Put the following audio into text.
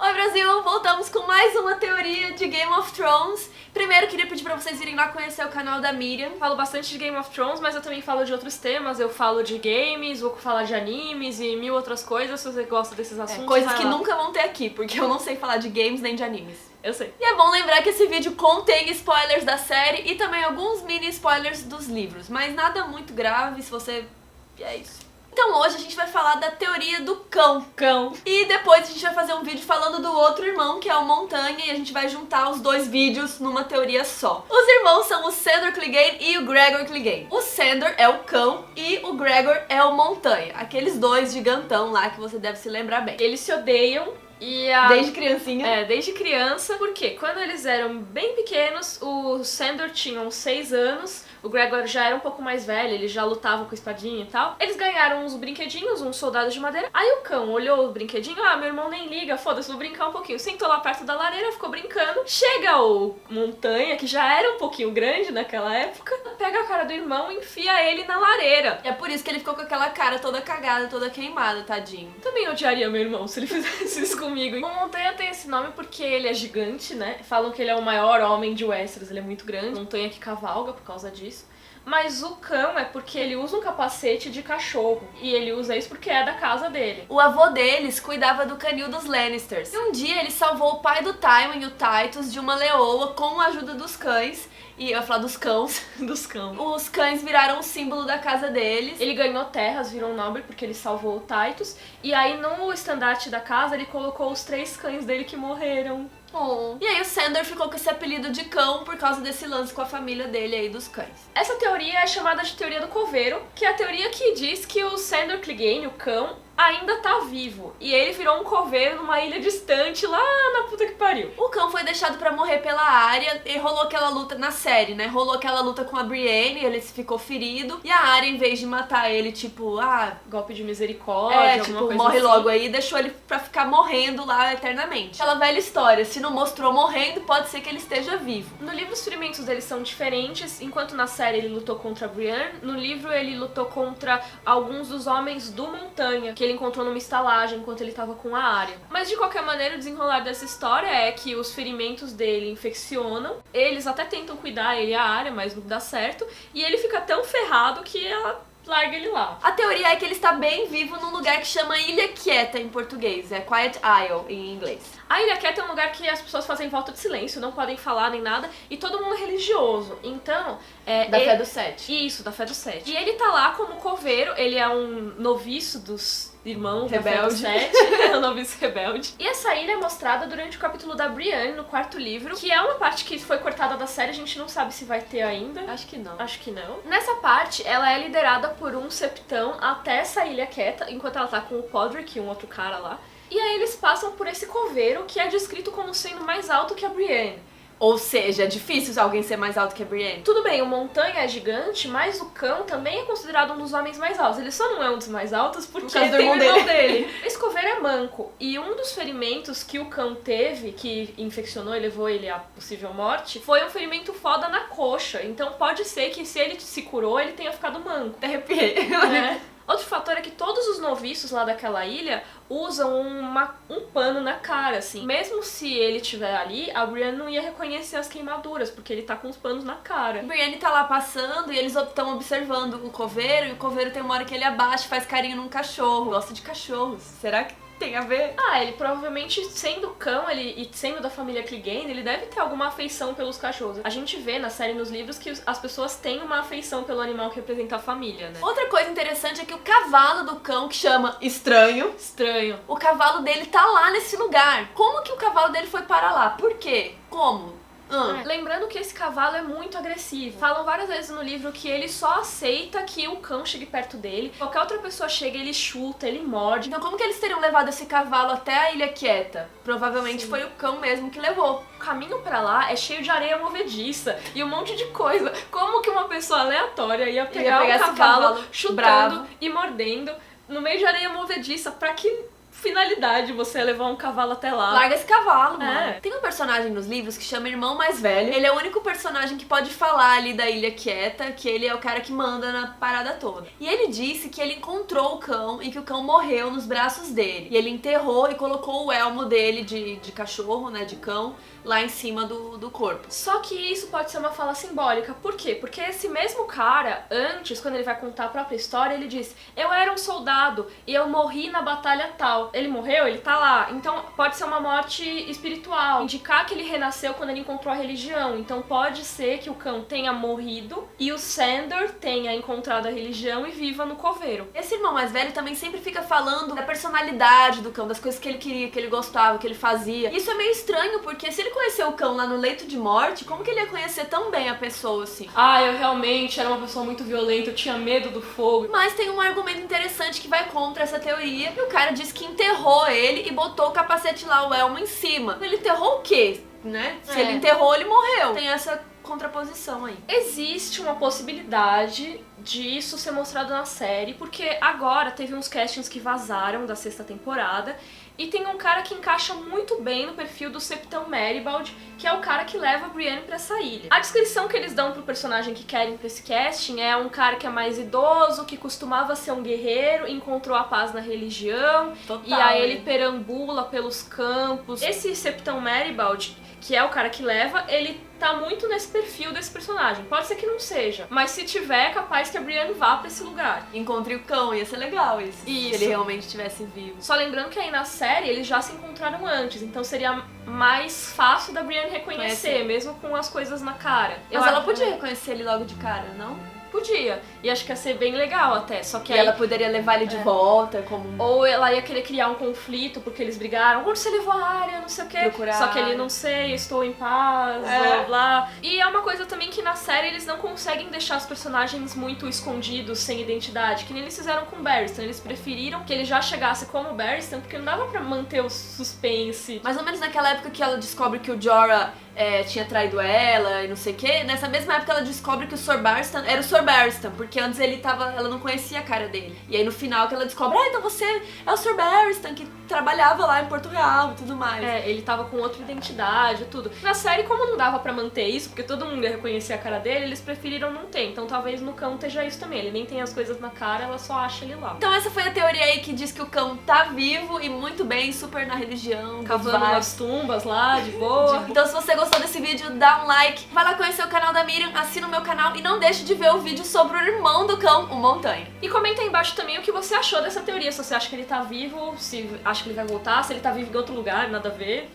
Oi Brasil, voltamos com mais uma teoria de Game of Thrones. Primeiro queria pedir pra vocês irem lá conhecer o canal da Miriam. Falo bastante de Game of Thrones, mas eu também falo de outros temas. Eu falo de games, vou falar de animes e mil outras coisas, se você gosta desses assuntos. Coisas que nunca vão ter aqui, porque eu não sei falar de games nem de animes. Eu sei. E é bom lembrar que esse vídeo contém spoilers da série e também alguns mini spoilers dos livros, mas nada muito grave se você... é isso. Então hoje a gente vai falar da teoria do cão. E depois a gente vai fazer um vídeo falando do outro irmão, que é o Montanha, e a gente vai juntar os dois vídeos numa teoria só. Os irmãos são o Sandor Clegane e o Gregor Clegane. O Sandor é o cão e o Gregor é o Montanha. Aqueles dois gigantão lá que você deve se lembrar bem. Eles se odeiam. Desde criancinha? É, desde criança, porque quando eles eram bem pequenos, o Sandor tinha uns 6 anos, o Gregor já era um pouco mais velho, eles já lutavam com espadinha e tal. Eles ganharam uns brinquedinhos, uns soldados de madeira. Aí o cão olhou o brinquedinho, meu irmão nem liga, foda-se, vou brincar um pouquinho. Sentou lá perto da lareira, ficou brincando. Chega o Montanha, que já era um pouquinho grande naquela época, pega a cara do irmão e enfia ele na lareira. E é por isso que ele ficou com aquela cara toda cagada, toda queimada, tadinho. Também odiaria meu irmão se ele fizesse isso comigo. O Montanha tem esse nome porque ele é gigante, né? Falam que ele é o maior homem de Westeros, ele é muito grande. Montanha que cavalga por causa disso. Mas o cão é porque ele usa um capacete de cachorro. E ele usa isso porque é da casa dele. O avô deles cuidava do canil dos Lannisters. E um dia ele salvou o pai do Tywin e o Tytus de uma leoa com a ajuda dos cães. E eu ia falar dos cães. Dos cães. Os cães viraram o símbolo da casa deles. Ele ganhou terras, virou nobre porque ele salvou o Tytus. E aí no estandarte da casa ele colocou os 3 cães dele que morreram. E aí o Sandor ficou com esse apelido de cão por causa desse lance com a família dele aí dos cães. Essa teoria é chamada de teoria do coveiro, que é a teoria que diz que o Sandor Clegane, o cão, ainda tá vivo. E ele virou um coveiro numa ilha distante lá na puta que pariu. O cão foi deixado pra morrer pela Arya e rolou aquela luta na série, né? Rolou aquela luta com a Brienne, ele ficou ferido. E a Arya, em vez de matar ele, tipo, golpe de misericórdia, tipo, coisa morre assim. logo aí, deixou ele pra ficar morrendo lá eternamente. Aquela velha história, se não mostrou morrendo, pode ser que ele esteja vivo. No livro os ferimentos dele são diferentes, enquanto na série ele lutou contra a Brienne, no livro ele lutou contra alguns dos homens do Montanha, que ele encontrou numa estalagem enquanto ele tava com a Arya. Mas de qualquer maneira, o desenrolar dessa história é que os ferimentos dele infeccionam, eles até tentam cuidar ele e a Arya, mas não dá certo, e ele fica tão ferrado que ela larga ele lá. A teoria é que ele está bem vivo num lugar que chama Ilha Quieta em português, é Quiet Isle em inglês. A Ilha Quieta é um lugar que as pessoas fazem voto de silêncio, não podem falar nem nada, e todo mundo é religioso. Então... Fé do Sete. Isso, da Fé do Sete. E ele tá lá como coveiro, ele é um noviço dos irmãos rebelde. Da Fé do Sete, é um noviço rebelde. E essa ilha é mostrada durante o capítulo da Brienne, no 4º livro, que é uma parte que foi cortada da série, a gente não sabe se vai ter ainda. Acho que não. Acho que não. Nessa parte, ela é liderada por um septão até essa Ilha Quieta, enquanto ela tá com o Podrick, um outro cara lá. E aí eles passam por esse coveiro, que é descrito como sendo mais alto que a Brienne. Ou seja, é difícil alguém ser mais alto que a Brienne. Tudo bem, o Montanha é gigante, mas o cão também é considerado um dos homens mais altos. Ele só não é um dos mais altos porque tem o irmão dele. Esse coveiro é manco. E um dos ferimentos que o cão teve, que infeccionou e levou ele à possível morte, foi um ferimento foda na coxa. Então pode ser que se ele se curou, ele tenha ficado manco. Até arrepiei. Outro fator é que todos os noviços lá daquela ilha usam um pano na cara, assim. Mesmo se ele estiver ali, a Brienne não ia reconhecer as queimaduras, porque ele tá com os panos na cara. A Brienne tá lá passando e eles estão observando o coveiro, e o coveiro tem uma hora que ele abaixa e faz carinho num cachorro. Gosta de cachorros. Será que tem a ver? Ele provavelmente, sendo cão e sendo da família Clegane, ele deve ter alguma afeição pelos cachorros. A gente vê na série e nos livros que as pessoas têm uma afeição pelo animal que representa a família, né? Outra coisa interessante é que o cavalo do cão, que chama Estranho, o cavalo dele tá lá nesse lugar. Como que o cavalo dele foi para lá? Por quê? Como? Lembrando que esse cavalo é muito agressivo. Falam várias vezes no livro que ele só aceita que o cão chegue perto dele. Qualquer outra pessoa chega, ele chuta, ele morde. Então como que eles teriam levado esse cavalo até a Ilha Quieta? Provavelmente foi o cão mesmo que levou. O caminho pra lá é cheio de areia movediça e um monte de coisa. Como que uma pessoa aleatória ia pegar um cavalo chutando bravo e mordendo no meio de areia movediça pra que finalidade você levar um cavalo até lá? Larga esse cavalo, mano. É. Tem um personagem nos livros que chama Irmão Mais Velho. Ele é o único personagem que pode falar ali da Ilha Quieta, que ele é o cara que manda na parada toda. E ele disse que ele encontrou o cão e que o cão morreu nos braços dele. E ele enterrou e colocou o elmo dele de cachorro, né, de cão, lá em cima do corpo. Só que isso pode ser uma fala simbólica. Por quê? Porque esse mesmo cara, antes, quando ele vai contar a própria história, ele diz: eu era um soldado e eu morri na batalha tal. Ele morreu, ele tá lá. Então pode ser uma morte espiritual, indicar que ele renasceu quando ele encontrou a religião. Então pode ser que o cão tenha morrido e o Sandor tenha encontrado a religião e viva no coveiro. Esse irmão mais velho também sempre fica falando da personalidade do cão, das coisas que ele queria, que ele gostava, que ele fazia. Isso é meio estranho, porque se ele conheceu o cão lá no leito de morte, como que ele ia conhecer tão bem a pessoa assim? Ah, eu realmente era uma pessoa muito violenta, eu tinha medo do fogo. Mas tem um argumento interessante que vai contra essa teoria. E o cara disse que enterrou ele e botou o capacete lá, o elmo, em cima. Ele enterrou o quê? Né? Se ele enterrou, ele morreu. Tem essa contraposição aí. Existe uma possibilidade disso ser mostrado na série, porque agora teve uns castings que vazaram da 6ª temporada e tem um cara que encaixa muito bem no perfil do Septão Meribald, que é o cara que leva a Brienne pra essa ilha. A descrição que eles dão pro personagem que querem pra esse casting é um cara que é mais idoso, que costumava ser um guerreiro, encontrou a paz na religião, Total, e aí ele perambula pelos campos. Esse Septão Meribald, que é o cara que leva, ele tá muito nesse perfil desse personagem. Pode ser que não seja, mas se tiver, é capaz que a Brienne vá pra esse lugar. Encontre o cão, ia ser legal isso. Se Isso. ele realmente estivesse vivo. Só lembrando que aí na série eles já se encontraram antes, então seria mais fácil da Brienne reconhecer, mesmo com as coisas na cara. Mas ela podia reconhecer ele logo de cara, não? Podia. E acho que ia ser bem legal até. Só que E aí... ela poderia levar ele de volta, como um... Ou ela ia querer criar um conflito porque eles brigaram. Onde você levou a área? Não sei o quê. Procurar Só que a ele área. não sei, estou em paz, blá blá. E é uma coisa também que na série eles não conseguem deixar os personagens muito escondidos, sem identidade. Que nem eles fizeram com o Barristan. Eles preferiram que ele já chegasse como o Barristan, porque não dava pra manter o suspense. Mais ou menos naquela época que ela descobre que o Jorah tinha traído ela e não sei o que, nessa mesma época ela descobre que o Sir Barristan era o Sir Barristan, porque antes ela não conhecia a cara dele. E aí no final que ela descobre, então você é o Sir Barristan, que trabalhava lá em Porto Real e tudo mais. Ele tava com outra identidade e tudo. Na série, como não dava pra manter isso, porque todo mundo ia reconhecer a cara dele, eles preferiram não ter. Então talvez no cão esteja isso também. Ele nem tem as coisas na cara, ela só acha ele lá. Então essa foi a teoria aí que diz que o cão tá vivo e muito bem, super na religião, Cavando nas tumbas lá, de boa. Então se você gostou desse vídeo, dá um like, vai lá conhecer o canal da Miriam, assina o meu canal e não deixe de ver o vídeo sobre o irmão do cão, o Montanha. E comenta aí embaixo também o que você achou dessa teoria, se você acha que ele tá vivo, se acha que ele vai voltar, se ele tá vivo em outro lugar, nada a ver.